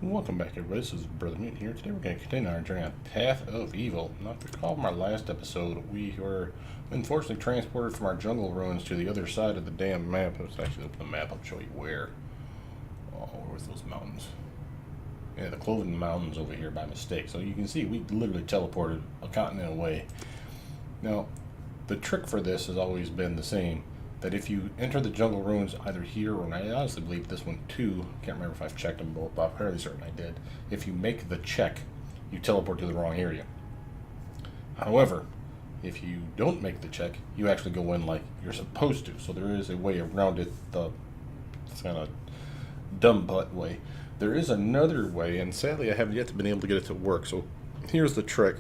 Welcome back, everybody. This is Brothermutant here. Today we're going to continue our journey on Path of Evil. Now, if you recall from our last episode, we were unfortunately transported from our jungle ruins to the other side of the damn map. Let's actually open the map up and show you where. Oh, where was those mountains? Yeah, the Cloven Mountains over here by mistake. So you can see we literally teleported a continent away. Now, the trick for this has always been the same. That if you enter the jungle ruins either here or, and I honestly believe this one too, can't remember if I've checked them both, but I'm fairly certain I did. If you make the check, you teleport to the wrong area. However, if you don't make the check, you actually go in like you're supposed to. So there is a way around it, the kind of dumb butt way. There is another way, and sadly I haven't yet been able to get it to work. So here's the trick.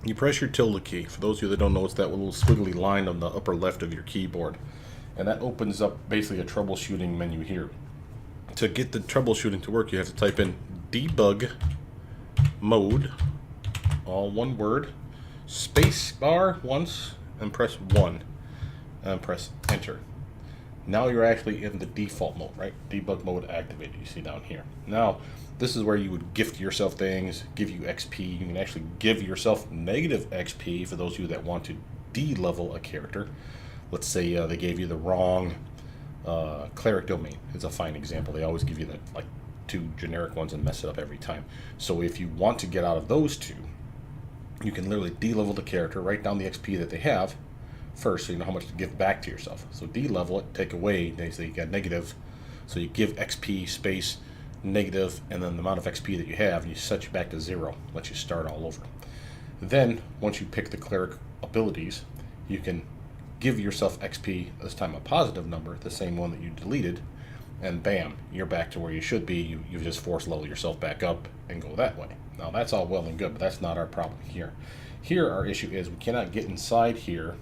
You press your tilde key. For those of you that don't know, it's that little squiggly line on the upper left of your keyboard. And that opens up basically a troubleshooting menu here. To get the troubleshooting to work, you have to type in debug mode, all one word, space bar once, and press 1, and press enter. Now you're actually in the default mode, right? Debug mode activated, you see down here. Now, this is where you would gift yourself things, give you XP. You can actually give yourself negative XP for those of you that want to de-level a character. Let's say they gave you the wrong cleric domain. It's a fine example. They always give you the like 2 generic ones and mess it up every time. So if you want to get out of those 2, you can literally de-level the character, write down the XP that they have first so you know how much to give back to yourself. So de-level it, take away, they say you got negative, so you give XP space negative and then the amount of XP that you have, and you set you back to 0, let you start all over. Then once you pick the cleric abilities, you can give yourself XP, this time a positive number, the same one that you deleted, and bam, you're back to where you should be. You just force level yourself back up and go that way. Now that's all well and good, but that's not our problem here. Here our issue is we cannot get inside here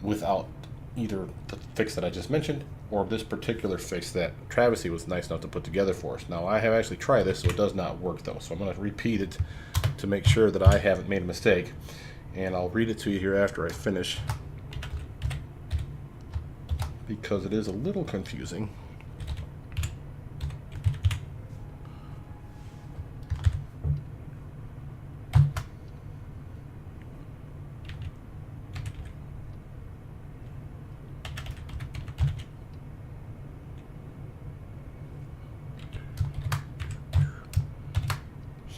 without either the fix that I just mentioned or this particular fix that Travesty was nice enough to put together for us. Now I have actually tried this, so it does not work though, so I'm going to repeat it to make sure that I haven't made a mistake, and I'll read it to you here after I finish because it is a little confusing.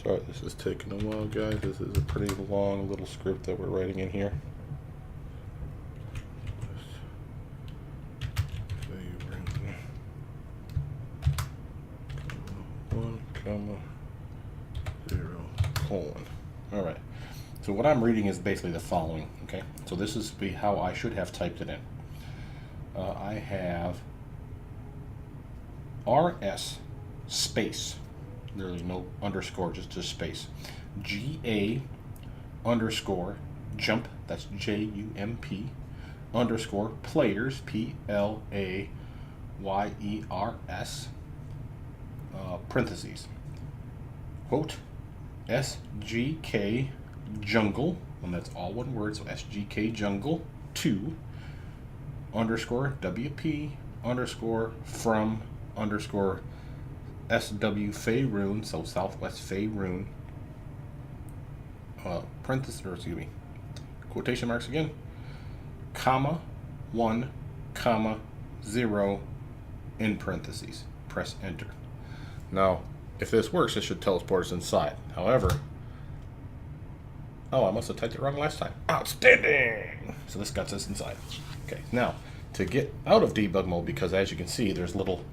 Sorry, this is taking a while, guys. This is a pretty long little script that we're writing in here. 1,0:. Alright. So what I'm reading is basically the following, okay? So this is how I should have typed it in. I have RS space. Literally no underscore, just space. GA underscore jump, that's JUMP, underscore players, PLAYERS, parentheses, quote, SGK jungle, and that's all one word, so SGK jungle 2, underscore WP, underscore from, underscore SW Faerun, so Southwest Faerun, parentheses, or excuse me, quotation marks again, comma, 1, comma, 0, in parentheses. Press enter. Now, if this works, it should teleport us inside. However, oh, I must have typed it wrong last time. Outstanding! So this gets us inside. Okay, now, to get out of debug mode, because as you can see, there's little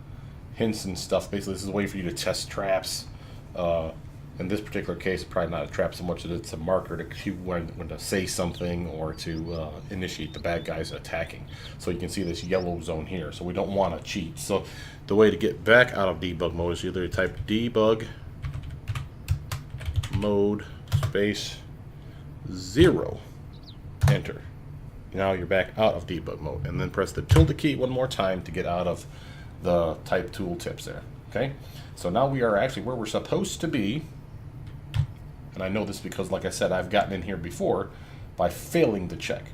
hints and stuff. Basically, this is a way for you to test traps. In this particular case, it's probably not a trap so much as it's a marker to cue when to say something or to initiate the bad guys attacking. So you can see this yellow zone here. So we don't want to cheat. So the way to get back out of debug mode is either type debug mode space 0, enter. Now you're back out of debug mode, and then press the tilde key one more time to get out of the type tool tips there. Okay, so now we are actually where we're supposed to be, and I know this because, like I said, I've gotten in here before by failing the check.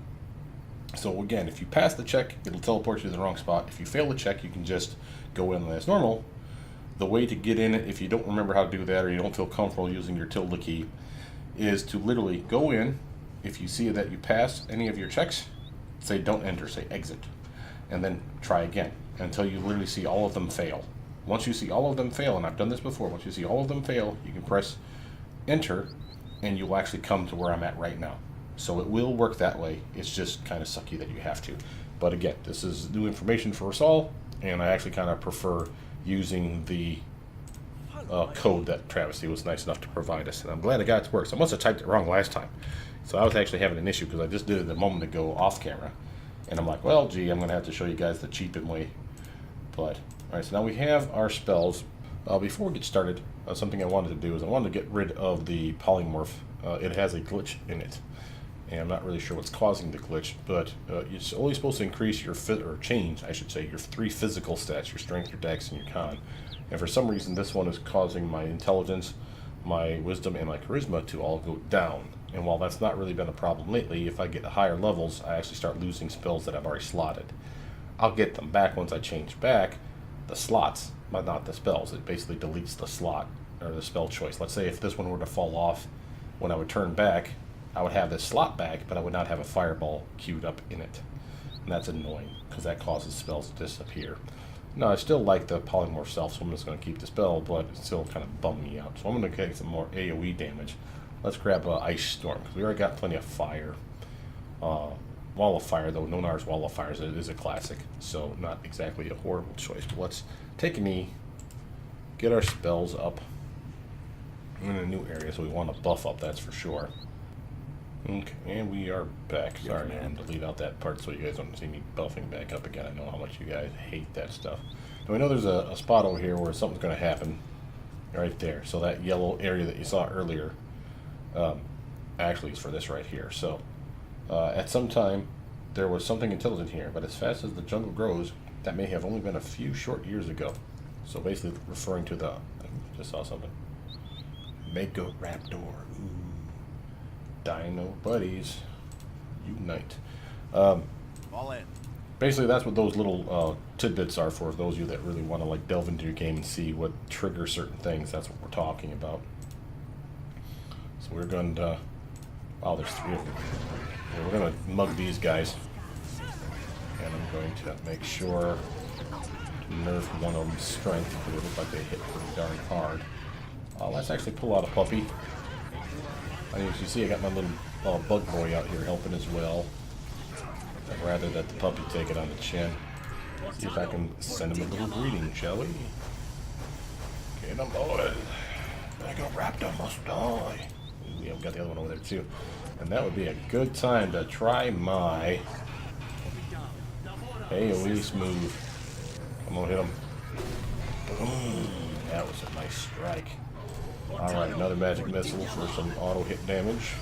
So again, if you pass the check, it'll teleport you to the wrong spot. If you fail the check, you can just go in as normal, the way to get in it, if you don't remember how to do that or you don't feel comfortable using your tilde key, is to literally go in. If you see that you pass any of your checks, say don't enter, say exit, and then try again until you literally see all of them fail. Once you see all of them fail, and I've done this before, once you see all of them fail, you can press enter and you'll actually come to where I'm at right now. So it will work that way. It's just kind of sucky that you have to. But again, this is new information for us all, and I actually kind of prefer using the code that Travis was nice enough to provide us. And I'm glad I got it to work. So I must have typed it wrong last time. So I was actually having an issue because I just did it a moment ago off camera. And I'm like, well, gee, I'm going to have to show you guys the cheapest way. But, alright, so now we have our spells. Before we get started, something I wanted to do is I wanted to get rid of the polymorph. It has a glitch in it. And I'm not really sure what's causing the glitch, but it's only supposed to increase your, or change, I should say, your 3 physical stats, your strength, your dex, and your con. And for some reason, this one is causing my intelligence, my wisdom, and my charisma to all go down. And while that's not really been a problem lately, if I get higher levels, I actually start losing spells that I've already slotted. I'll get them back once I change back the slots, but not the spells. It basically deletes the slot, or the spell choice. Let's say if this one were to fall off when I would turn back, I would have this slot back, but I would not have a fireball queued up in it. And that's annoying, because that causes spells to disappear. No, I still like the polymorph self, so I'm just going to keep the spell, but it still kind of bummed me out. So I'm going to get some more AoE damage. Let's grab Ice Storm, because we already got plenty of fire. Wall of Fire, though, Nonar's Wall of Fire is a classic, so not exactly a horrible choice. But let's take a knee, get our spells up. We're in a new area, so we want to buff up, that's for sure. Okay, and we are back. Sorry, I had to leave out that part so you guys don't see me buffing back up again. I know how much you guys hate that stuff. Now, we know there's a spot over here where something's going to happen. Right there. So that yellow area that you saw earlier actually is for this right here. So at some time, there was something intelligent here. But as fast as the jungle grows, that may have only been a few short years ago. So basically referring to the... I just saw something. Mega Raptor. Ooh. Dino buddies unite. All in. Basically that's what those little tidbits are for those of you that really want to like delve into your game and see what triggers certain things. That's what we're talking about. So we're going to wow, there's 3 of them. Yeah, we're going to mug these guys, and I'm going to make sure to nerf one of them's strength because it looks like they hit pretty darn hard. Let's actually pull out a puppy. As you see, I got my little bug boy out here helping as well. I'd rather that the puppy take it on the chin. See if I can send him a little greeting, shall we? Get him, boys. Mega Raptor must die. Yeah, we got the other one over there too. And that would be a good time to try my AoE smooth. Come on, hit him. Boom. That was a nice strike. Alright, another magic missile for some auto hit damage.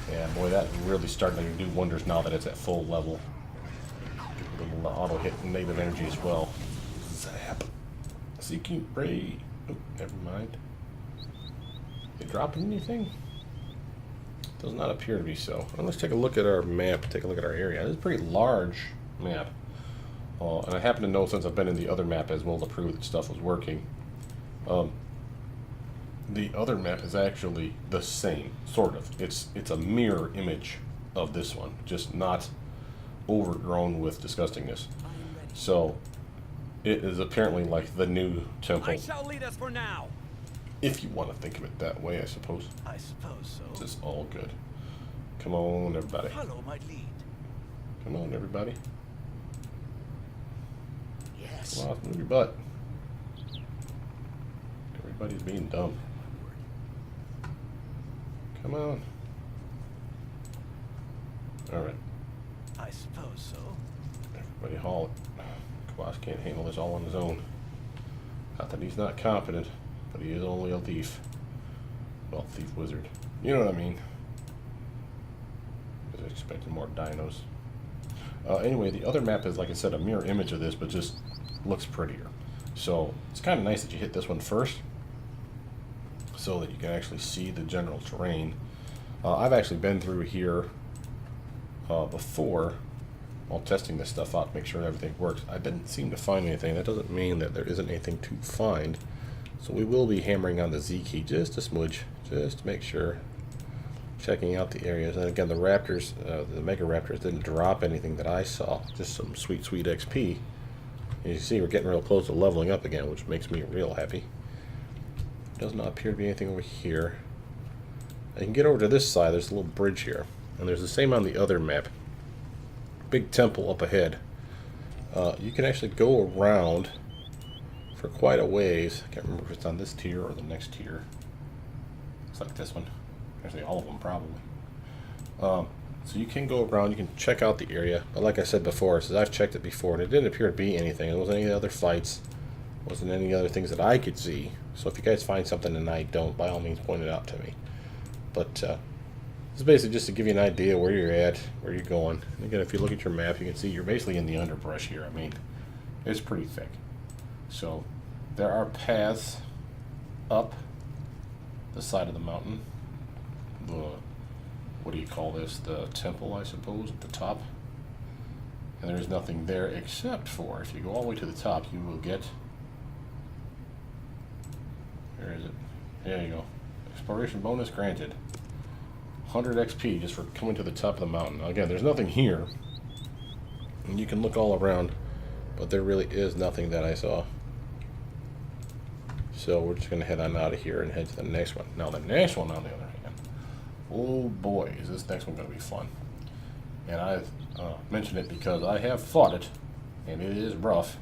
Yeah, boy, that's really starting to do wonders now that it's at full level. A little auto hit native energy as well. Zap. Seeking prey. Oh, never mind. They dropping anything? Does not appear to be so. Well, let's take a look at our map, take a look at our area. It's a pretty large map. And I happen to know since I've been in the other map as well to prove that stuff was working. The other map is actually the same, sort of. It's a mirror image of this one, just not overgrown with disgustingness. So it is apparently like the new temple. I shall lead us for now. If you want to think of it that way, I suppose. I suppose so. This is all good. Come on, everybody. Follow my lead. Come on, everybody. Yes. Come on, move your butt. Everybody's being dumb. Come on. Alright. I suppose so. Everybody haul it. Kwas can't handle this all on his own. Not that he's not competent, but he is only a thief. Well, thief wizard. You know what I mean. I was expecting more dinos. Anyway, the other map is, like I said, a mirror image of this, but just looks prettier. So it's kind of nice that you hit this one first, so that you can actually see the general terrain. I've actually been through here before, while testing this stuff out to make sure everything works. I didn't seem to find anything. That doesn't mean that there isn't anything to find. So we will be hammering on the Z key just a smudge, just to make sure. Checking out the areas. And again, the Raptors, the Mega Raptors didn't drop anything that I saw. Just some sweet, sweet XP. As you see, we're getting real close to leveling up again, which makes me real happy. Does not appear to be anything over here. I can get over to this side. There's a little bridge here. And there's the same on the other map. Big temple up ahead. You can actually go around for quite a ways. I can't remember if it's on this tier or the next tier. Looks like this one. Actually, all of them probably. So you can go around, you can check out the area. But like I said before, since I've checked it before, and it didn't appear to be anything. There wasn't any other fights. Wasn't any other things that I could see. So if you guys find something and I don't, by all means point it out to me. But it's basically just to give you an idea where you're at, where you're going. And again, if you look at your map, you can see you're basically in the underbrush here. I mean, it's pretty thick. So there are paths up the side of the mountain. What do you call this? The temple, I suppose, at the top. And there's nothing there except for, if you go all the way to the top, you will get... Where is it? There you go. Exploration bonus granted. 100 XP just for coming to the top of the mountain. Now, again, there's nothing here. And you can look all around, but there really is nothing that I saw. So we're just going to head on out of here and head to the next one. Now, the next one, on the other hand, oh boy, is this next one going to be fun. And I've mentioned it because I have fought it, and it is rough,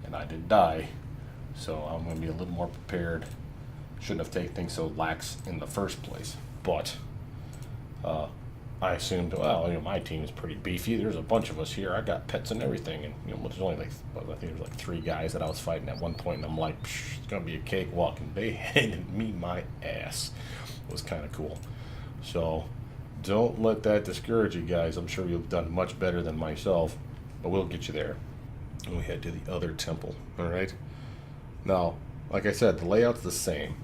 and I did die. So I'm going to be a little more prepared. Shouldn't have taken things so lax in the first place. But I assumed, well, you know, my team is pretty beefy. There's a bunch of us here. I got pets and everything. And, you know, there's only like, I think there was like 3 guys that I was fighting at one point. And I'm like, psh, it's going to be a cakewalk. And they handed me my ass. It was kind of cool. So don't let that discourage you guys. I'm sure you've done much better than myself. But we'll get you there. And we head to the other temple. All right. Now, like I said, the layout's the same.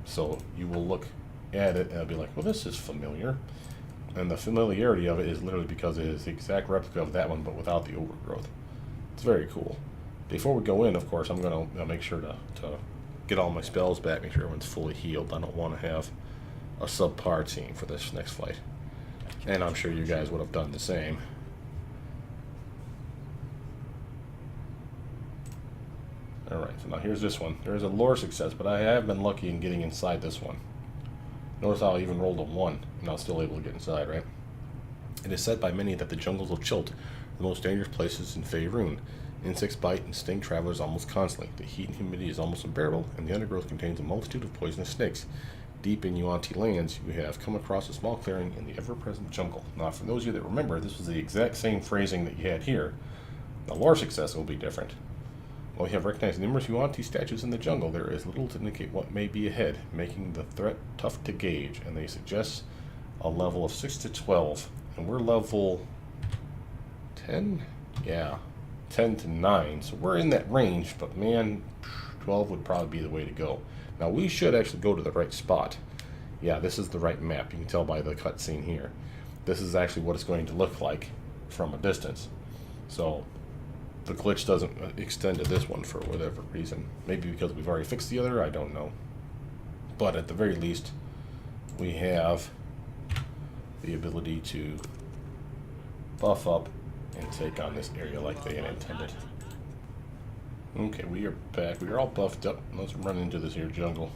So you will look at it and it'll be like, well, this is familiar. And the familiarity of it is literally because it is the exact replica of that one, but without the overgrowth. It's very cool. Before we go in, of course, I'm going to make sure to get all my spells back, make sure everyone's fully healed. I don't want to have a subpar team for this next fight. And I'm sure you guys would have done the same. Alright, so now here's this one. There's a lore success, but I have been lucky in getting inside this one. Notice how I even rolled a 1, and I was still able to get inside, right? It is said by many that the jungles of Chilt are the most dangerous places in Faerun. Insects bite and sting travelers almost constantly. The heat and humidity is almost unbearable, and the undergrowth contains a multitude of poisonous snakes. Deep in Yuan-Ti lands, you have come across a small clearing in the ever-present jungle. Now, for those of you that remember, this was the exact same phrasing that you had here. The lore success will be different. While we have recognized numerous Yuan-Ti statues in the jungle, there is little to indicate what may be ahead, making the threat tough to gauge, and they suggest a level of 6 to 12. And we're level 10? Yeah, 10 to 9. So we're in that range, but man, 12 would probably be the way to go. Now we should actually go to the right spot. Yeah, this is the right map. You can tell by the cutscene here. This is actually what it's going to look like from a distance. So the glitch doesn't extend to this one for whatever reason. Maybe because we've already fixed the other, I don't know. But at the very least, we have the ability to buff up and take on this area like they had intended. Okay, we are back. We are all buffed up. Let's run into this here jungle.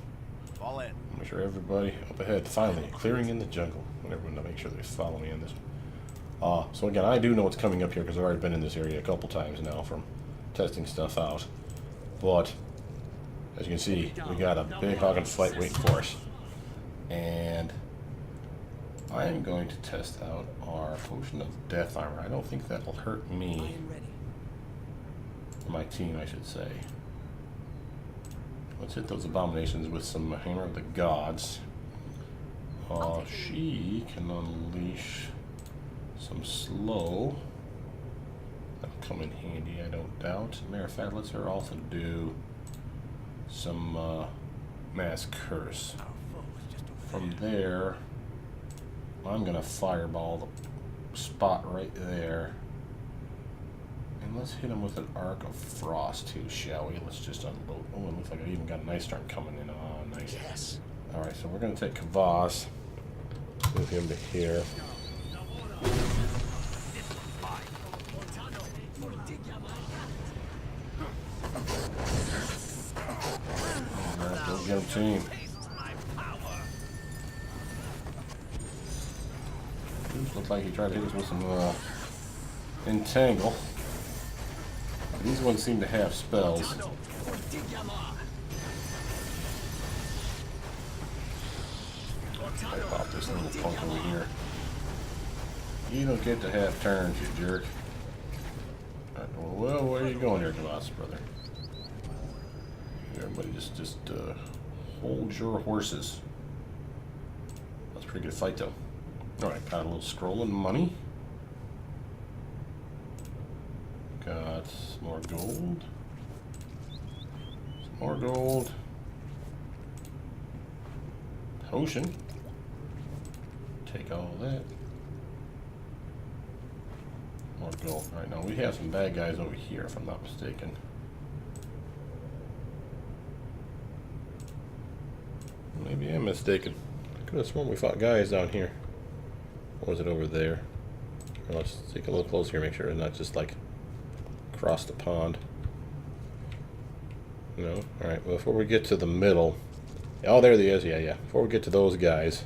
Fall in. Make sure everybody up ahead. Finally, clearing in the jungle. I want everyone to make sure they follow me in this one. So again, I do know what's coming up here because I've already been in this area a couple times now from testing stuff out. But as you can see, we got a big hogging fight waiting for us. And I am going to test out our potion of death armor. I don't think that will hurt me. My team, I should say. Let's hit those abominations with some Hammer of the Gods. She can unleash some slow. That'll come in handy, I don't doubt. Matter of fact, let's her also do some Mass Curse. From there, I'm gonna fireball the spot right there And let's hit him with an Arc of Frost too, shall we? Let's just unload. Oh, it looks like I even got an ice storm coming in. Oh, nice. Yes. Alright, so we're going to take Kvass. Move him to here. Alright, go get him, team. Looks like he tried to hit us with some Entangle. These ones seem to have spells. I pop this little punk over here. You don't get to have turns, you jerk. Alright, well, where are you going there, Kvass, brother? Everybody just hold your horses. That's a pretty good fight, though. Alright, got a little scroll and money. Got some more gold. Some more gold. Potion. Take all that. More gold. Right now, we have some bad guys over here, if I'm not mistaken. Maybe I'm mistaken. I could have sworn we fought guys down here. Or was it over there? Well, let's take a little closer here, make sure it's not just like across the pond. No? Alright, well, before we get to the middle. Oh, there he is. Yeah. Before we get to those guys,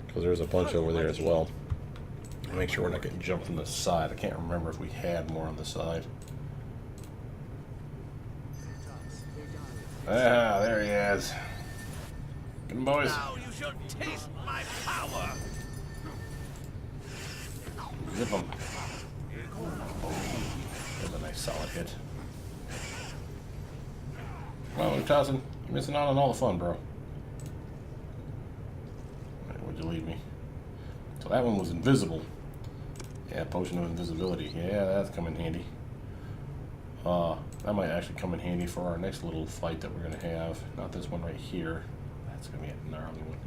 because there's a bunch over there as well. Make sure we're not getting jumped from the side. I can't remember if we had more on the side. Ah, there he is. Get him, boys. Now you shall taste my power. Zip him. That's a nice solid hit. Well, Towson, you're missing out on all the fun, bro. Right, where'd you leave me? So that one was invisible. Yeah, potion of invisibility. Yeah, that's come in handy. That might actually come in handy for our next little fight that we're gonna have. Not this one right here. That's gonna be a gnarly one.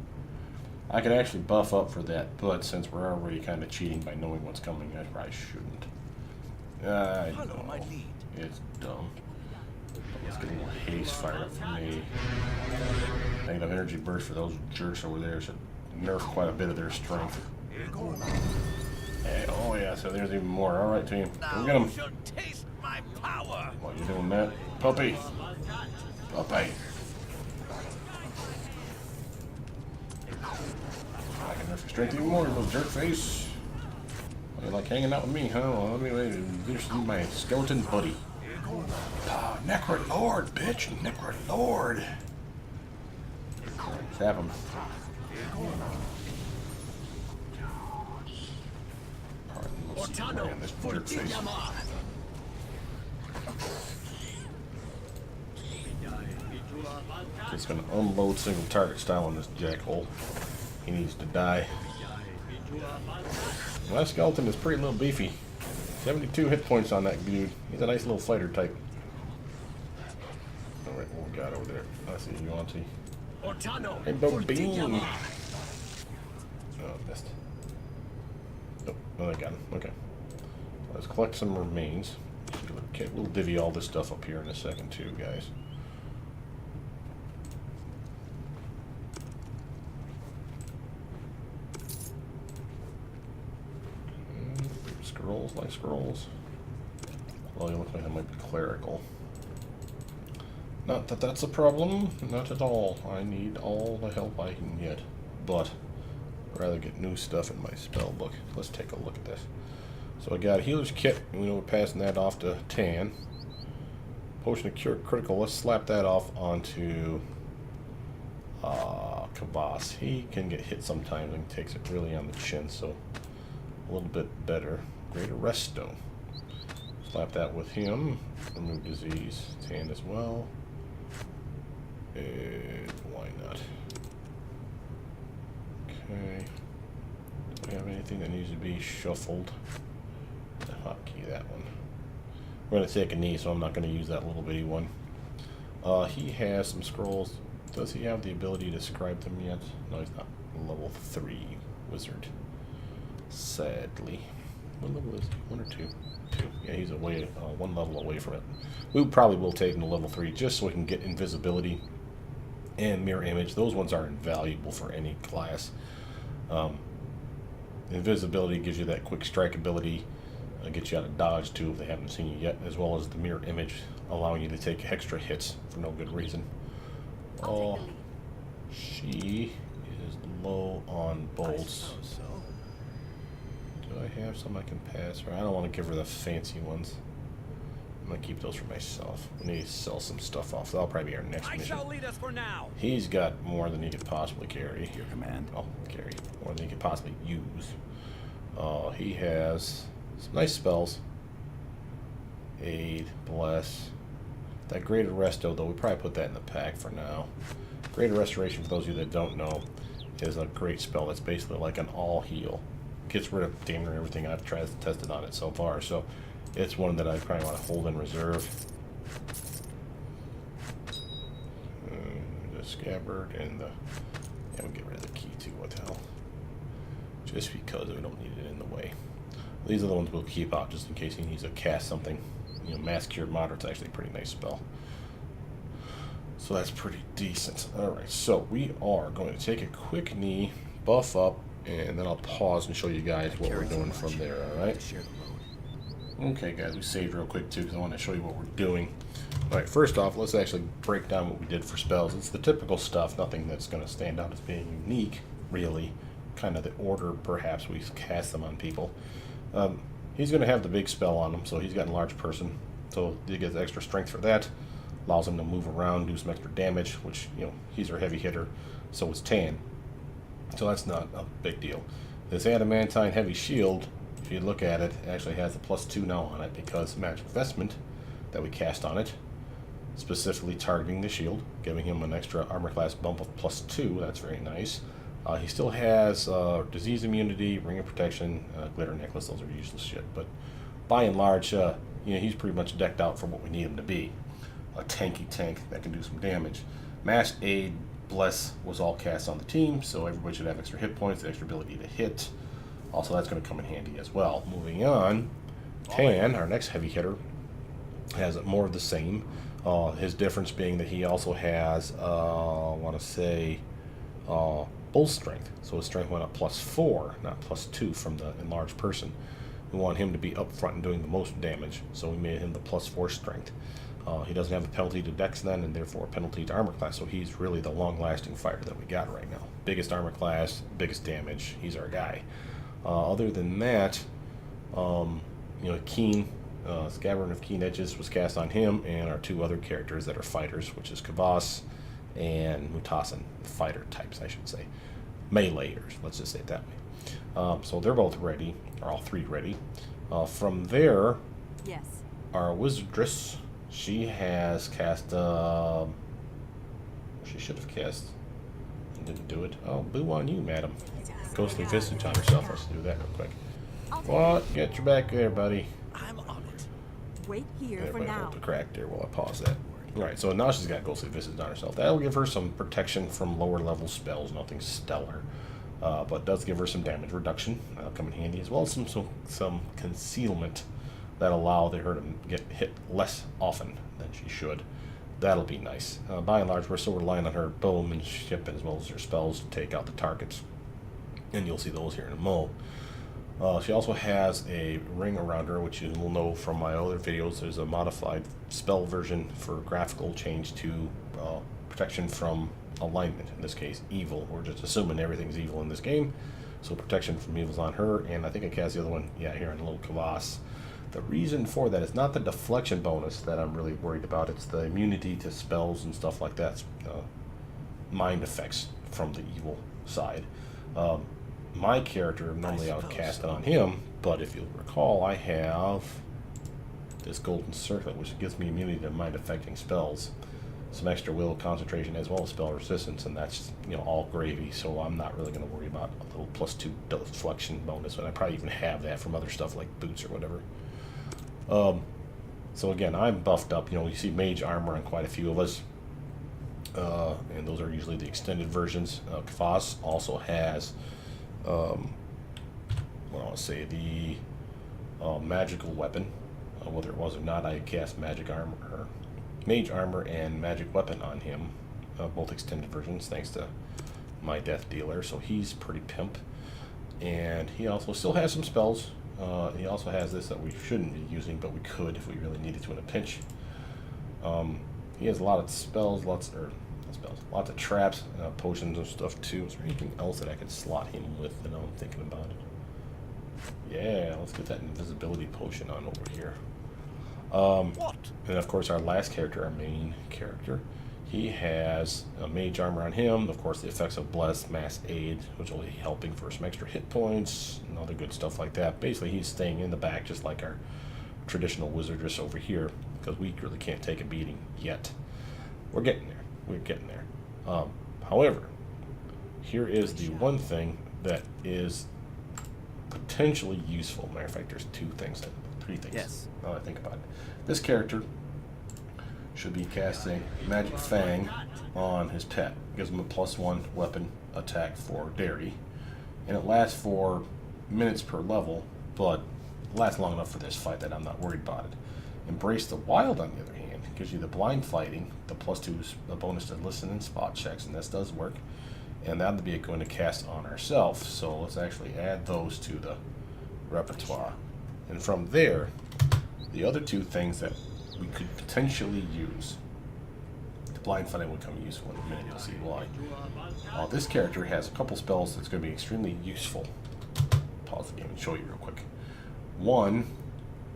I could actually buff up for that, but since we're already kind of cheating by knowing what's coming, I probably shouldn't. I know. It's dumb. But let's get a little haste fired up for me. Negative energy burst for those jerks over there should nerf quite a bit of their strength. Hey, oh yeah, so there's even more. Alright, team. Go get him. Taste my power. While you're doing that, puppy. Puppy. I can nerf your strength even more, you little jerk face. You like hanging out with me, huh? Well, anyway, this is my skeleton buddy. Necro Lord, bitch! Necro Lord! Zap him. Pardon this jerk face. Just gonna unload single target style on this jackhole. He needs to die. My skeleton is pretty little beefy. 72 hit points on that dude. He's a nice little fighter type. Alright, what we got over there? I see you, Auntie. Rainbow beam! Oh, missed. Nope, oh, I got him. Okay. Let's collect some remains. Okay, we'll divvy all this stuff up here in a second too, guys. Scrolls, like scrolls. Well, you look like that might be clerical. Not that that's a problem, not at all. I need all the help I can get, but I'd rather get new stuff in my spell book. Let's take a look at this. So I got a healer's kit, and we know we're passing that off to Tan. Potion of Cure Critical, let's slap that off onto Kvass. He can get hit sometimes and takes it really on the chin, so a little bit better. Greater Resto. Slap that with him. Remove disease. Tan as well. And why not? Okay. Do we have anything that needs to be shuffled? The hotkey, that one. We're going to take a knee, so I'm not going to use that little bitty one. He has some scrolls. Does he have the ability to scribe them yet? No, he's not. Level 3 wizard. Sadly. What level is he? 1 or 2? 2. Yeah, he's away, 1 level away from it. We probably will take him to level 3 just so we can get invisibility and mirror image. Those ones are invaluable for any class. Invisibility gives you that quick strike ability, gets you out of dodge too if they haven't seen you yet, as well as the mirror image, allowing you to take extra hits for no good reason. Oh, she is low on bolts. Do I have some I can pass her? I don't want to give her the fancy ones. I'm going to keep those for myself. We need to sell some stuff off. That'll probably be our next mission. Shall lead us for now. He's got more than he could possibly carry. Your command. Oh, carry. More than he could possibly use. He has some nice spells. Aid, bless. That Greater Resto, though, we probably put that in the pack for now. Greater Restoration, for those of you that don't know, is a great spell that's basically like an all heal. Gets rid of damn near everything I've tried to test it on it so far. So it's one that I probably want to hold in reserve. The scabbard and the... Yeah, we'll get rid of the key too, what the hell. Just because we don't need it in the way. These are the ones we'll keep out just in case he needs to cast something. You know, Mass Cured Moderate's actually a pretty nice spell. So that's pretty decent. Alright, so we are going to take a quick knee, buff up, and then I'll pause and show you guys what we're doing from there, alright? Okay guys, we saved real quick too because I want to show you what we're doing. Alright, first off, let's actually break down what we did for spells. It's the typical stuff, nothing that's going to stand out as being unique, really. Kind of the order, perhaps, we cast them on people. He's going to have the big spell on him, so he's got enlarged person. So he gets extra strength for that. Allows him to move around, do some extra damage, which, you know, he's our heavy hitter. So is Tan. So that's not a big deal. This adamantine heavy shield, if you look at it, actually has a +2 now on it because magic vestment that we cast on it, specifically targeting the shield, giving him an extra armor class bump of +2. That's very nice. He still has disease immunity, ring of protection, glitter necklace. Those are useless shit. But by and large, you know, he's pretty much decked out for what we need him to be. A tanky tank that can do some damage. Mass Aid, Bless was all cast on the team, so everybody should have extra hit points, extra ability to hit. Also, that's going to come in handy as well. Moving on, Tan, our next heavy hitter, has more of the same. His difference being that he also has, I want to say, bull strength. So his strength went up +4, not +2 from the enlarged person. We want him to be up front and doing the most damage, so we made him the +4 strength. He doesn't have a penalty to dex then, and therefore a penalty to armor class, so he's really the long-lasting fighter that we got right now. Biggest armor class, biggest damage, he's our guy. Other than that, you know, Keen, Scabbard of Keen Edges was cast on him, and our 2 other characters that are fighters, which is Kavas and Mutasan, fighter types, I should say. Meleeers, let's just say it that way. So they're both ready, or all 3 ready. From there, yes, our Wizardress, she has cast, she should have cast, and didn't do it. Oh, boo on you, madam. Ghostly Visage on herself, let's do that real quick. What? Get your back there, buddy. I'm on it. wait here for Everybody now. hold the crack there while I pause that. Alright, so now she's got Ghostly Visage on herself. That'll give her some protection from lower level spells, nothing stellar. But does give her some damage reduction. That'll come in handy, as well as some concealment that allow her to get hit less often than she should. That'll be nice. By and large, we're still relying on her bowmanship as well as her spells to take out the targets. And you'll see those here in a mo. She also has a ring around her, which you will know from my other videos. There's a modified spell version for graphical change to protection from alignment. In this case, evil. We're just assuming everything's evil in this game. So protection from evil's on her, and I think I cast the other one, yeah, here on the little Kavas. The reason for that is not the deflection bonus that I'm really worried about. It's the immunity to spells and stuff like that. Mind effects from the evil side. My character, normally I would cast it on him, but if you'll recall, I have this golden circlet, which gives me immunity to mind affecting spells, some extra will, concentration, as well as spell resistance, and that's, you know, all gravy, so I'm not really going to worry about a little +2 deflection bonus, and I probably even have that from other stuff like boots or whatever. So again, I'm buffed up. You know, you see mage armor on quite a few of us, and those are usually the extended versions. Kavas also has, what I want to say, the magical weapon. Whether it was or not, I cast magic armor, or mage armor and magic weapon on him, both extended versions, thanks to my death dealer. So he's pretty pimp. And he also still has some spells. He also has this that we shouldn't be using, but we could if we really needed to in a pinch. He has a lot of spells, lots of traps, potions and stuff too. Is there anything else that I could slot him with? And I'm thinking about it. Yeah, let's get that invisibility potion on over here. And of course, our last character, our main character, he has a mage armor on him. Of course, the effects of Bless, Mass Aid, which will be helping for some extra hit points and other good stuff like that. Basically, he's staying in the back just like our traditional wizardess over here, because we really can't take a beating yet. We're getting there. We're getting there. However, here is the one thing that is potentially useful. Matter of fact, there's three things. Yes. Now that I think about it. This character should be casting Magic Fang on his pet. It gives him a +1 weapon attack for Dairy. And it lasts for minutes per level, but it lasts long enough for this fight that I'm not worried about it. Embrace the Wild, on the other hand, gives you the blind fighting, the +2 is a bonus to listen and spot checks, and this does work. And that would be going to cast on ourselves. So let's actually add those to the repertoire. And from there, the other two things that we could potentially use, the blind fighting will come useful in a minute, you'll see why. This character has a couple spells that's going to be extremely useful. Pause the game and show you real quick. One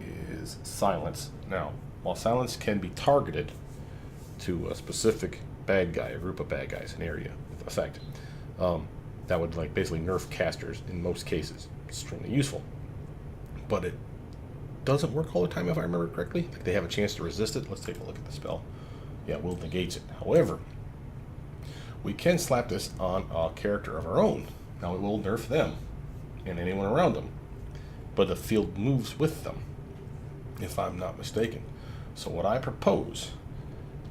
is Silence. Now, while Silence can be targeted to a specific bad guy, a group of bad guys, an area with effect, that would like basically nerf casters in most cases. Extremely useful. But it doesn't work all the time if I remember correctly. Like they have a chance to resist it. Let's take a look at the spell. Yeah, will negates it. However, we can slap this on a character of our own. Now it will nerf them and anyone around them, but the field moves with them, if I'm not mistaken. So what I propose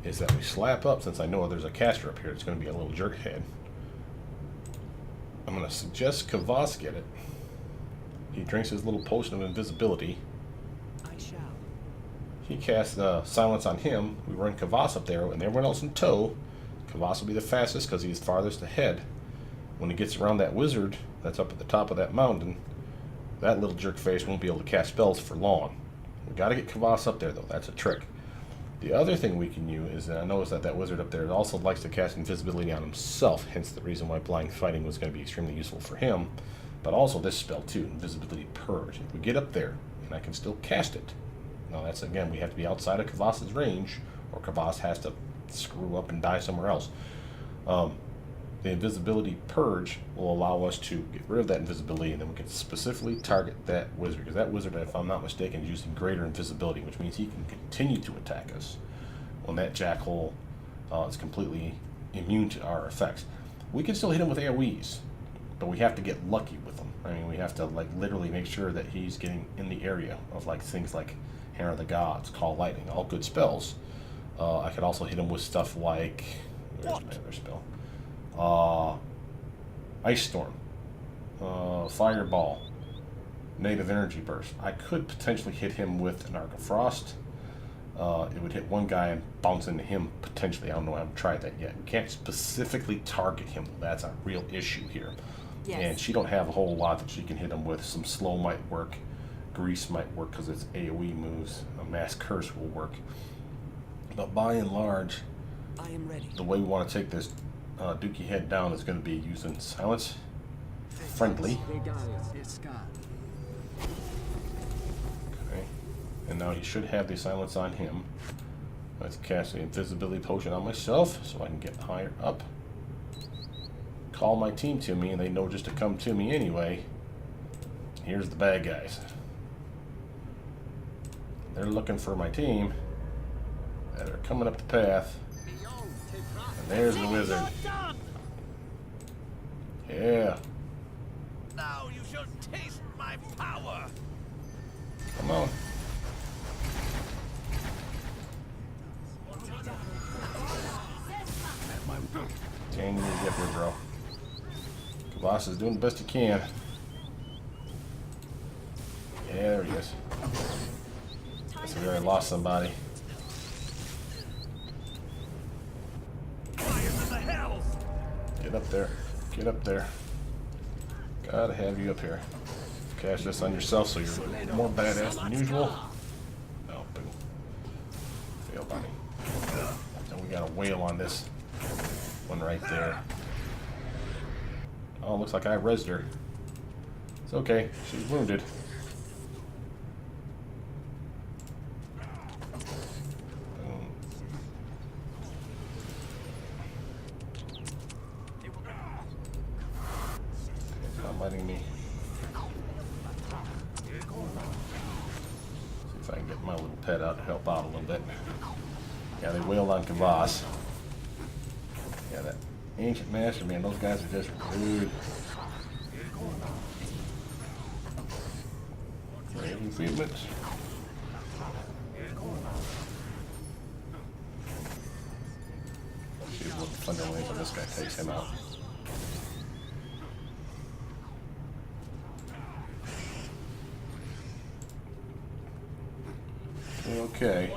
is that we slap up, since I know there's a caster up here, it's going to be a little jerk head. I'm going to suggest Kavas get it. He drinks his little potion of invisibility. I shall. He casts Silence on him. We run Kavas up there, and everyone else in tow. Kavas will be the fastest because he's farthest ahead. When he gets around that wizard that's up at the top of that mountain, that little jerk face won't be able to cast spells for long. We got to get Kavas up there, though. That's a trick. The other thing we can use is that I noticed that wizard up there also likes to cast invisibility on himself, hence the reason why blind fighting was going to be extremely useful for him. But also this spell too, Invisibility Purge. If we get up there, and I can still cast it. Now that's, again, we have to be outside of Kavas' range, or Kavas has to screw up and die somewhere else. The Invisibility Purge will allow us to get rid of that invisibility, and then we can specifically target that wizard. Because that wizard, if I'm not mistaken, is using greater invisibility, which means he can continue to attack us when that jackhole is completely immune to our effects. We can still hit him with AoEs, but we have to get lucky with him. I mean, we have to like literally make sure that he's getting in the area of like things like Hair of the Gods, Call Lightning, all good spells. I could also hit him with stuff like, where's my other spell? Ice Storm, Fireball, Native Energy Burst. I could potentially hit him with an Arc of Frost. It would hit one guy and bounce into him potentially. I don't know. I haven't tried that yet. We can't specifically target him. That's a real issue here. Yes. And she don't have a whole lot that she can hit him with. Some slow might work. Grease might work because it's AoE moves. A Mass Curse will work. But by and large, I am ready. the way we want to take this Dookie head down is going to be using Silence, Friendly. Okay. And now he should have the Silence on him. Let's cast the Invisibility Potion on myself so I can get higher up. Call my team to me, and they know just to come to me anyway. Here's the bad guys. They're looking for my team that are coming up the path. And there's the wizard. Yeah. Now you shall taste my power. Come on. Dang, you need to get here, bro. Kavas is doing the best he can. Yeah, there he is. Guess we already lost somebody. Fire to the hells! Get up there. Get up there. Gotta have you up here. Cast this on yourself so you're more badass than usual. Oh, boo. Fail, buddy. And we got a whale on this one right there. Oh, looks like I rezzed her. It's okay. She's wounded. It's not letting me. See if I can get my little pet out to help out a little bit. Yeah, they wailed on Kavas. Yeah, that ancient master, man, those guys are just rude. Improvements. See what thunder wave when this guy takes him out. Okay.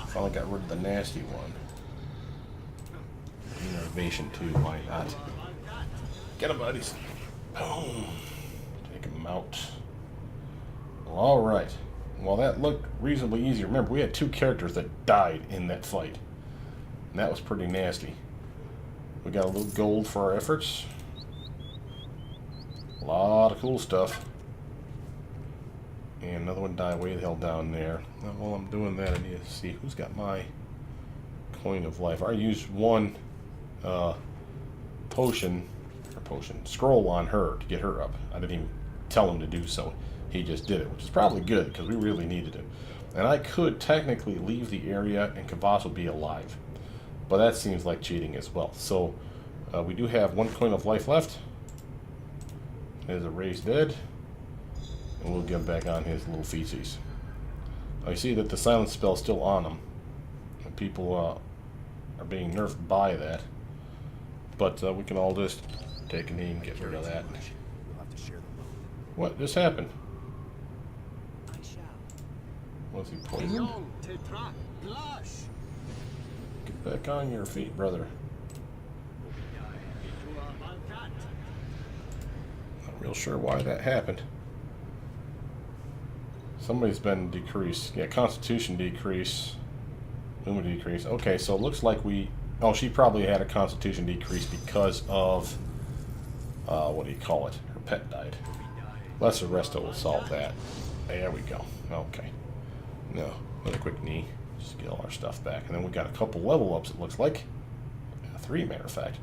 Finally got rid of the nasty one. Innovation too, why not? Get him, buddies. Boom. Take him out. Alright. Well, that looked reasonably easy. Remember, we had 2 characters that died in that fight. And that was pretty nasty. We got a little gold for our efforts. A lot of cool stuff. And another one died way the hell down there. Now, while I'm doing that, I need to see who's got my coin of life. I used one scroll on her to get her up. I didn't even tell him to do so. He just did it, which is probably good because we really needed it. And I could technically leave the area and Kavas would be alive. But that seems like cheating as well. So we do have 1 coin of life left. There's a raised dead. And we'll get him back on his little feces. I see that the silence spell is still on him. And people are being nerfed by that. But we can all just take a knee and get rid of that. What just happened? Was he poisoned? Get back on your feet, brother. Not real sure why that happened. Somebody's been decreased. Yeah, Constitution decrease. Movement decrease. Okay, so it looks like we... Oh, she probably had a Constitution decrease because of... what do you call it? Her pet died. Lesser Resto will solve that. There we go. Okay. No, another quick knee. Just get all our stuff back. And then we got a couple level ups, it looks like. 3, matter of fact.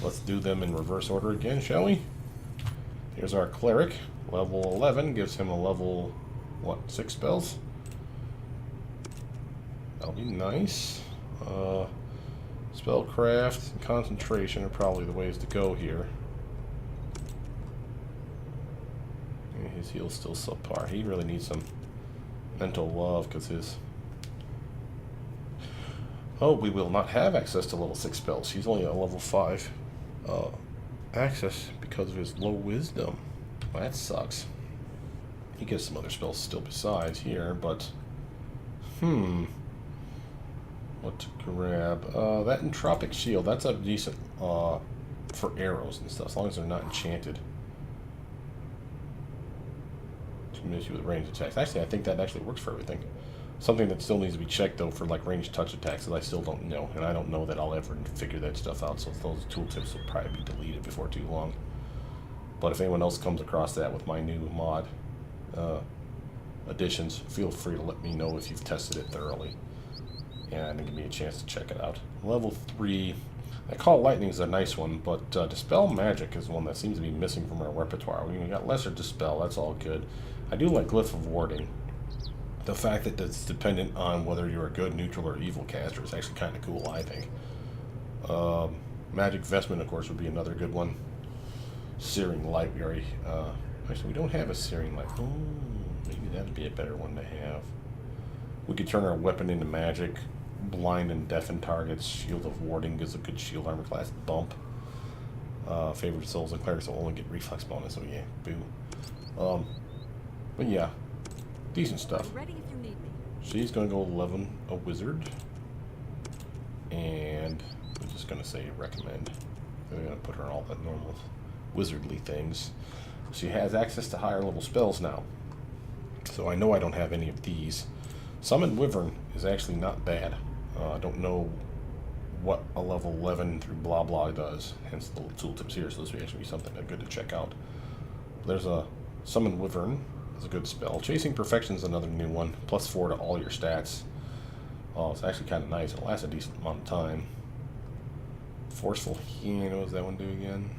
Let's do them in reverse order again, shall we? Here's our Cleric. Level 11 gives him a level, what, 6 spells? That'll be nice. Spellcraft and Concentration are probably the ways to go here. And his heal's still subpar. He really needs some mental love because his... Oh, we will not have access to level 6 spells. He's only at level 5 access because of his low wisdom. Well, that sucks. He gets some other spells still besides here, but... What to grab? That Entropic Shield, that's a decent for arrows and stuff, as long as they're not enchanted. To miss you with ranged attacks. Actually, I think that actually works for everything. Something that still needs to be checked, though, for like ranged touch attacks that I still don't know, and I don't know that I'll ever figure that stuff out, so those tooltips will probably be deleted before too long. But if anyone else comes across that with my new mod additions, feel free to let me know if you've tested it thoroughly, and give me a chance to check it out. Level 3, I call Lightning is a nice one, but Dispel Magic is one that seems to be missing from our repertoire. We got Lesser Dispel, that's all good. I do like Glyph of Warding. The fact that it's dependent on whether you're a good, neutral, or evil caster is actually kind of cool, I think. Magic Vestment, of course, would be another good one. Searing Light, actually, we don't have a Searing Light. Oh, maybe that'd be a better one to have. We could turn our weapon into magic. Blind and deafen targets. Shield of Warding gives a good shield armor class bump. Favorite souls and clerics will only get reflex bonus, so yeah, boo. But yeah, decent stuff. Ready if you need me. She's going to go 11 a wizard. And I'm just going to say recommend. I'm going to put her on all the normal wizardly things. She has access to higher level spells now. So I know I don't have any of these. Summon Wyvern is actually not bad. I don't know what a level 11 through blah blah does, hence the little tooltips here, so this would actually be something good to check out. There's a Summon Wyvern, is a good spell. Chasing Perfection is another new one, +4 to all your stats. Oh, it's actually kind of nice, it'll last a decent amount of time. Forceful Healing, what does that one do again?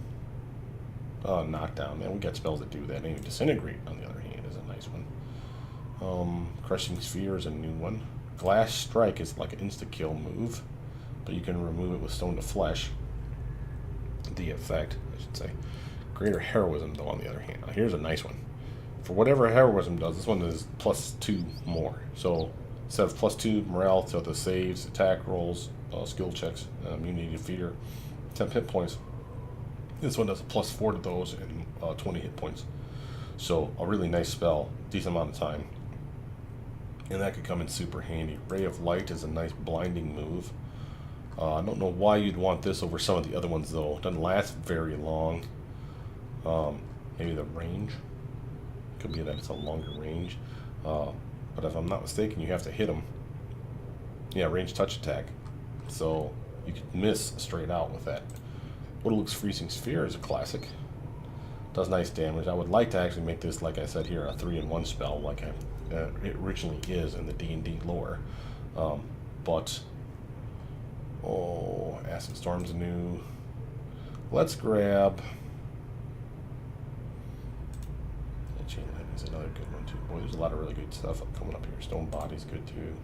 Knockdown, man, we got spells that do that. Maybe Disintegrate, on the other hand, is a nice one. Crushing Sphere is a new one. Glass Strike is like an insta-kill move, but you can remove it with Stone to Flesh. The effect, I should say. Greater Heroism, though, on the other hand. Now, here's a nice one. For whatever Heroism does, this one is +2 more. So, instead of +2 morale to the saves, attack rolls, skill checks, immunity to fear, 10 hit points, this one does a +4 to those and 20 hit points. So, a really nice spell, decent amount of time. And that could come in super handy. Ray of Light is a nice blinding move. I don't know why you'd want this over some of the other ones, though. It doesn't last very long. Maybe the range. Could be that it's a longer range. But if I'm not mistaken, you have to hit them. Yeah, range touch attack. So you could miss straight out with that. Looks Freezing Sphere is a classic. Does nice damage. I would like to actually make this, like I said here, a 3-in-1 spell, like it originally is in the D&D lore. But Acid Storm's new. Let's grab. Chain Lightning's another good one too. Boy, there's a lot of really good stuff coming up here. Stone Body's good too.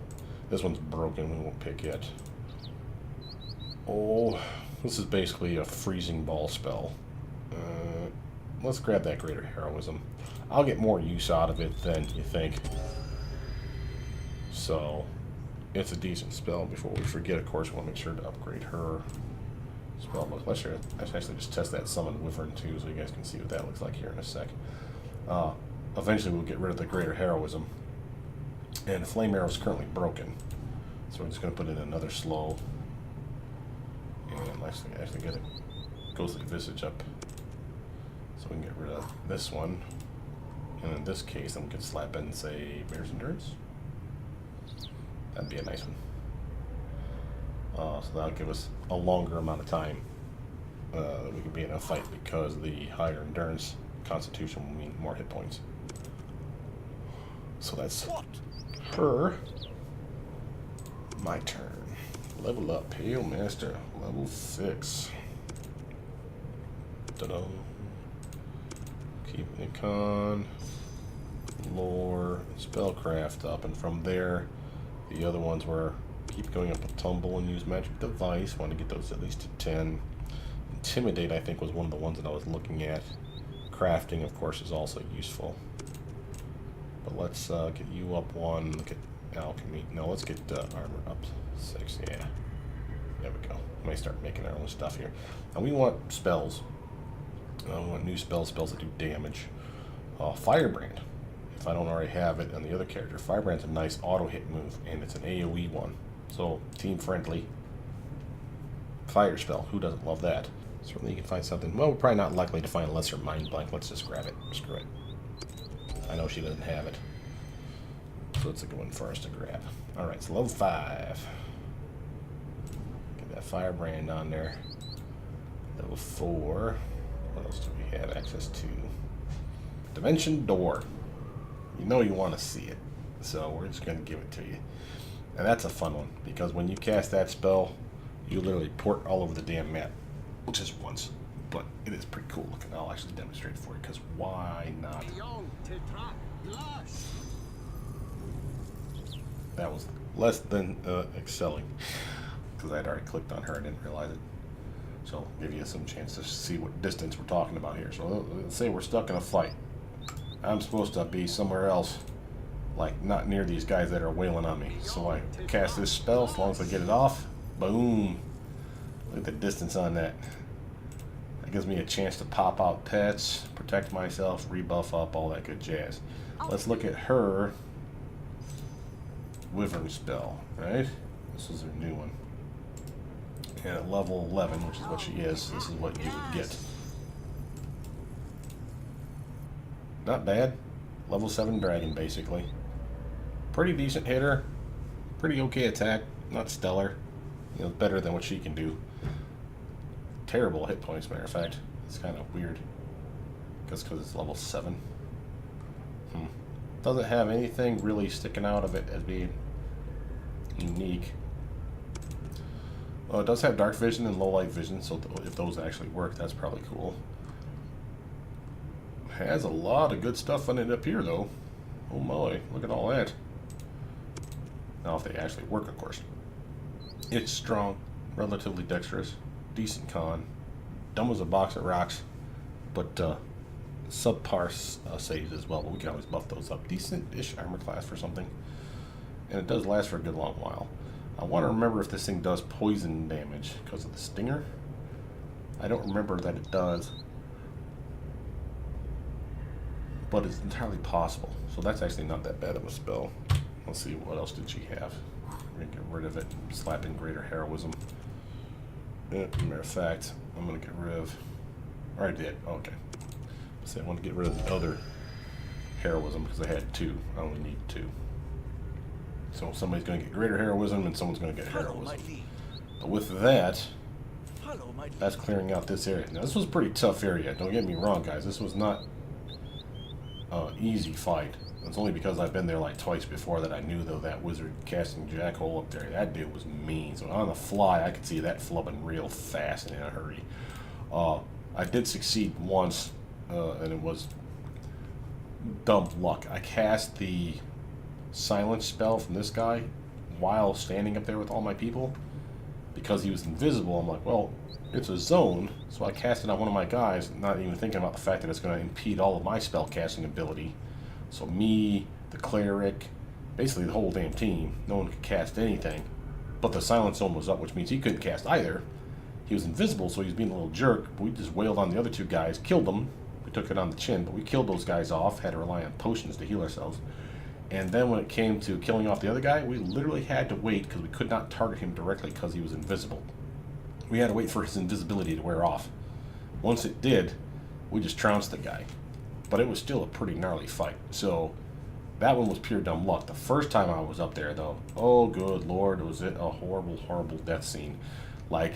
This one's broken. We won't pick it. This is basically a freezing ball spell. Let's grab that Greater Heroism. I'll get more use out of it than you think. So, it's a decent spell. Before we forget, of course, we want to make sure to upgrade her spell book. Let's actually just test that Summon Wyvern too, so you guys can see what that looks like here in a sec. Eventually, we'll get rid of the Greater Heroism. And the Flame Arrow is currently broken. So we're just going to put in another slow. And let's actually get it Ghostly Visage up. So we can get rid of this one. And in this case, then we could slap in, say, Bear's Endurance. That'd be a nice one. So that'll give us a longer amount of time that we can be in a fight, because the higher endurance constitution will mean more hit points. So that's her. My turn. Level up, Pale Master, level 6. Ta-da. Keep the con, lore, spellcraft up, and from there, the other ones were keep going up a tumble and use magic device. Want to get those at least to 10. Intimidate, I think, was one of the ones that I was looking at. Crafting, of course, is also useful. But let's get you up one. Look at alchemy. No, let's get armor up 6. Yeah, there we go. We might start making our own stuff here. And we want spells. We want new spells that do damage. Firebrand, if I don't already have it on the other character. Firebrand's a nice auto hit move, and it's an AoE one. So team friendly. Fire spell. Who doesn't love that? Certainly you can find something. Well, we're probably not likely to find Lesser Mind Blank. Let's just grab it. Screw it. I know she doesn't have it. So it's a good one for us to grab. Alright, so level 5. Get that Firebrand on there. Level 4. What else do we have access to? Dimension Door. You know you want to see it. So we're just going to give it to you. And that's a fun one, because when you cast that spell, you literally port all over the damn map. Just once. But it is pretty cool looking. I'll actually demonstrate it for you, because why not? That was less than excelling, because I had already clicked on her and didn't realize it. So give you some chance to see what distance we're talking about here. So let's say we're stuck in a fight. I'm supposed to be somewhere else, like not near these guys that are wailing on me. So I cast this spell. As long as I get it off, boom. Look at the distance on that. I gives me a chance to pop out pets, protect myself, rebuff up, all that good jazz. Let's look at her Wyvern spell, right? This is her new one. And at level 11, which is what she is, this is what you would get. Not bad. Level 7 dragon, basically. Pretty decent hitter. Pretty okay attack. Not stellar. You know, better than what she can do. Terrible hit points, matter of fact. It's kind of weird. Because it's level 7. Doesn't have anything really sticking out of it as being unique. Well, it does have dark vision and low light vision, so if those actually work, that's probably cool. Has a lot of good stuff on it up here, though. Oh my, look at all that. Now, if they actually work, of course. It's strong, relatively dexterous, decent con, dumb as a box of rocks, but subpar saves as well, but we can always buff those up. Decent-ish armor class for something. And it does last for a good long while. I want to remember if this thing does poison damage because of the stinger. I don't remember that it does, but it's entirely possible. So that's actually not that bad of a spell. Let's see, what else did she have? We're going to get rid of it. Slap in Greater Heroism. Matter of fact, I'm going to get rid of... Or I did. Oh, okay. So I want to get rid of the other Heroism because I had 2. I only need 2. So somebody's going to get Greater Heroism and someone's going to get Heroism. But with that, that's clearing out this area. Now, this was a pretty tough area. Don't get me wrong, guys. This was not an easy fight. It's only because I've been there like twice before that I knew, though, that wizard casting Jackhole up there. That dude was mean. So on the fly, I could see that flubbing real fast and in a hurry. I did succeed once, and it was dumb luck. I cast the silence spell from this guy while standing up there with all my people. Because he was invisible, I'm like, well, it's a zone, so I cast it on one of my guys, not even thinking about the fact that it's going to impede all of my spell casting ability. So me, the cleric, basically the whole damn team, no one could cast anything. But the silence zone was up, which means he couldn't cast either. He was invisible, so he was being a little jerk. But we just wailed on the other 2 guys, killed them. We took it on the chin, but we killed those guys off, had to rely on potions to heal ourselves. And then when it came to killing off the other guy, we literally had to wait because we could not target him directly because he was invisible. We had to wait for his invisibility to wear off. Once it did, we just trounced the guy. But it was still a pretty gnarly fight. So that one was pure dumb luck. The first time I was up there, though, oh good lord, was it a horrible, horrible death scene. Like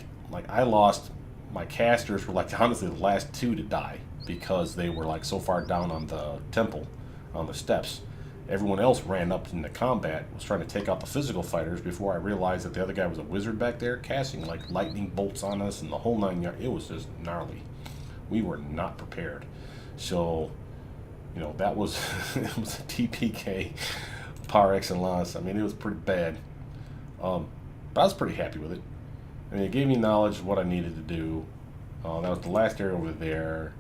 I lost, my casters were like honestly the last 2 to die because they were like so far down on the temple, on the steps. Everyone else ran up into combat, was trying to take out the physical fighters before I realized that the other guy was a wizard back there casting like lightning bolts on us and the whole 9 yards. It was just gnarly. We were not prepared. So, you know, that was, it was a TPK par excellence. I mean, it was pretty bad. But I was pretty happy with it. I mean, it gave me knowledge of what I needed to do. That was the last area over there.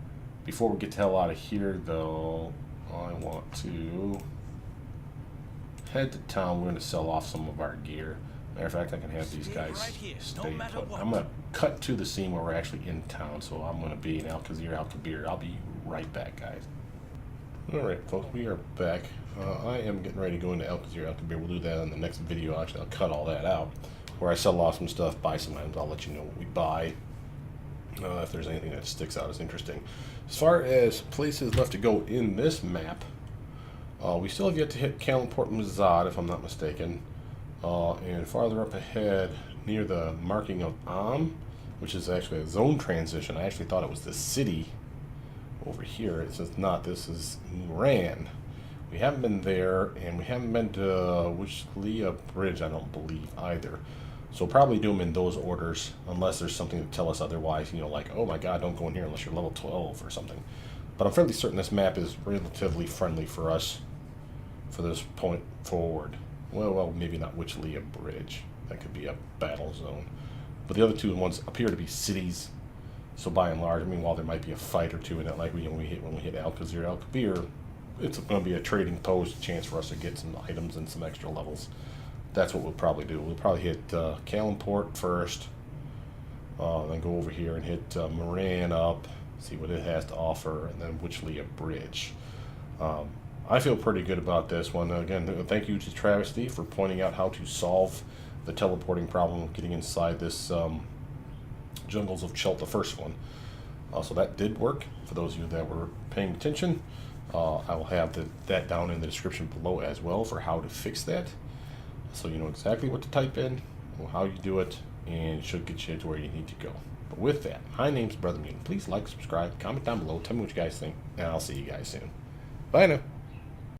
Before we get the hell out of here, though, I want to head to town. We're going to sell off some of our gear. Matter of fact, I can have these guys stay put. I'm going to cut to the scene where we're actually in town, so I'm going to be in Alkabir. I'll be right back, guys. Alright, folks, we are back. I am getting ready to go into Alkabir. We'll do that in the next video. Actually, I'll cut all that out, where I sell off some stuff, buy some items. I'll let you know what we buy, if there's anything that sticks out as interesting. As far as places left to go in this map, we still have yet to hit Kalimport Mazad, if I'm not mistaken. And farther up ahead, near the marking of which is actually a zone transition. I actually thought it was the city over here. It says not. This is Ran. We haven't been there, and we haven't been to Wishlia Bridge, I don't believe, either. So probably do them in those orders, unless there's something to tell us otherwise, you know, like, oh my god, don't go in here unless you're level 12 or something. But I'm fairly certain this map is relatively friendly for us for this point forward. Well, maybe not Wishlia Bridge. That could be a battle zone. But the other 2 ones appear to be cities. So by and large, I mean, while there might be a fight or 2 in it, like when we hit Alkabir, it's going to be a trading post, chance for us to get some items and some extra levels. That's what we'll probably do. We'll probably hit Kalimport first, Then go over here and hit Moran up, see what it has to offer, and then Witchley Bridge. I feel pretty good about this one. Again, thank you to Travesty for pointing out how to solve the teleporting problem of getting inside this Jungles of Chult, the first one. So that did work. For those of you that were paying attention, I will have that down in the description below as well for how to fix that. So you know exactly what to type in, how you do it, and it should get you to where you need to go. But with that, my name's Brothermutant. Please like, subscribe, comment down below, tell me what you guys think, and I'll see you guys soon. Bye now.